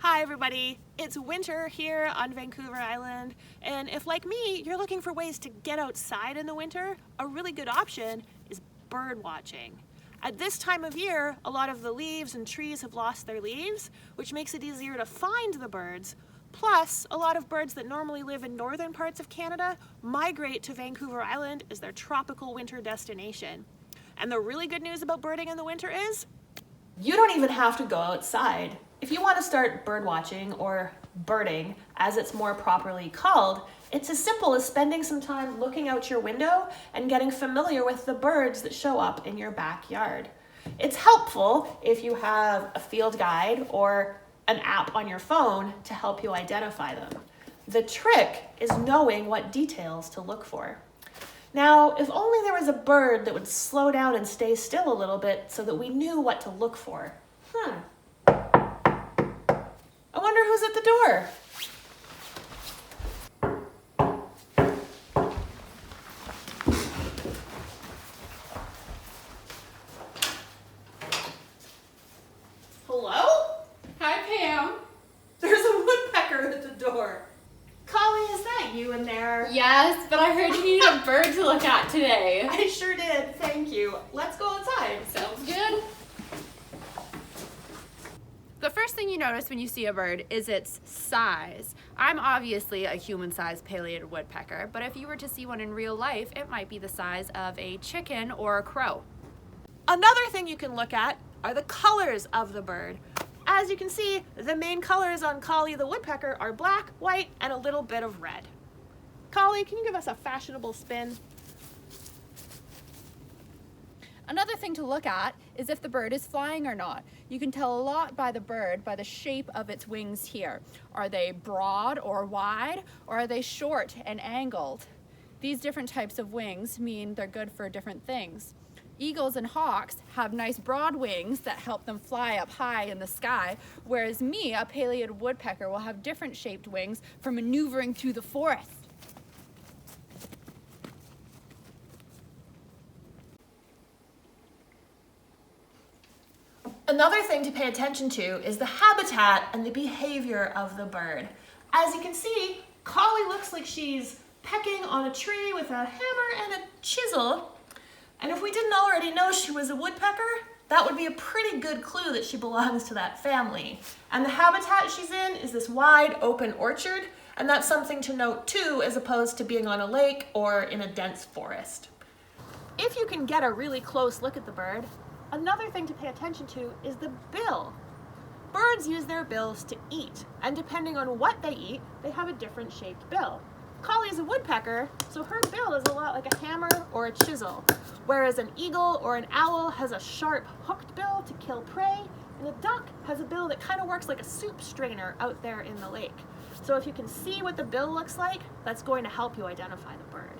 Hi everybody, it's winter here on Vancouver Island, and if like me, you're looking for ways to get outside in the winter, a really good option is bird watching. At this time of year, a lot of the leaves and trees have lost their leaves, which makes it easier to find the birds. Plus, a lot of birds that normally live in northern parts of Canada migrate to Vancouver Island as their tropical winter destination. And the really good news about birding in the winter is, you don't even have to go outside. If you want to start bird watching, or birding as it's more properly called, it's as simple as spending some time looking out your window and getting familiar with the birds that show up in your backyard. It's helpful if you have a field guide or an app on your phone to help you identify them. The trick is knowing what details to look for. Now, if only there was a bird that would slow down and stay still a little bit so that we knew what to look for. I wonder who's at the door. Hello? Hi, Pam. There's a woodpecker at the door. Kali, is that you in there? Yes, but I heard you need a bird to look at today. I sure did, thank you. Let's go outside. Sounds good. The first thing you notice when you see a bird is its size. I'm obviously a human-sized pileated woodpecker, but if you were to see one in real life, it might be the size of a chicken or a crow. Another thing you can look at are the colors of the bird. As you can see, the main colors on Kali the woodpecker are black, white, and a little bit of red. Kali, can you give us a fashionable spin? Another thing to look at is if the bird is flying or not. You can tell a lot by the bird by the shape of its wings here. Are they broad or wide, or are they short and angled? These different types of wings mean they're good for different things. Eagles and hawks have nice broad wings that help them fly up high in the sky, whereas me, a pileated woodpecker, will have different shaped wings for maneuvering through the forest. Another thing to pay attention to is the habitat and the behavior of the bird. As you can see, Kali looks like she's pecking on a tree with a hammer and a chisel. And if we didn't already know she was a woodpecker, that would be a pretty good clue that she belongs to that family. And the habitat she's in is this wide open orchard, and that's something to note too, as opposed to being on a lake or in a dense forest. If you can get a really close look at the bird, another thing to pay attention to is the bill. Birds use their bills to eat, and depending on what they eat, they have a different shaped bill. Kali is a woodpecker, so her bill is a lot like a hammer or a chisel, whereas an eagle or an owl has a sharp hooked bill to kill prey, and a duck has a bill that kind of works like a soup strainer out there in the lake. So if you can see what the bill looks like, that's going to help you identify the bird.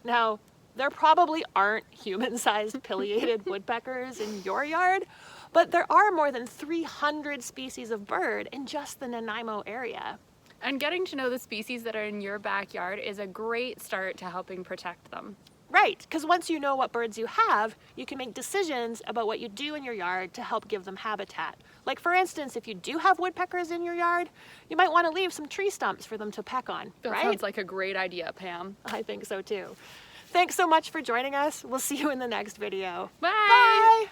Now, there probably aren't human-sized pileated woodpeckers in your yard, but there are more than 300 species of bird in just the Nanaimo area. And getting to know the species that are in your backyard is a great start to helping protect them. Right, because once you know what birds you have, you can make decisions about what you do in your yard to help give them habitat. Like for instance, if you do have woodpeckers in your yard, you might want to leave some tree stumps for them to peck on, That right? sounds like a great idea, Pam. I think so too. Thanks so much for joining us. We'll see you in the next video. Bye! Bye!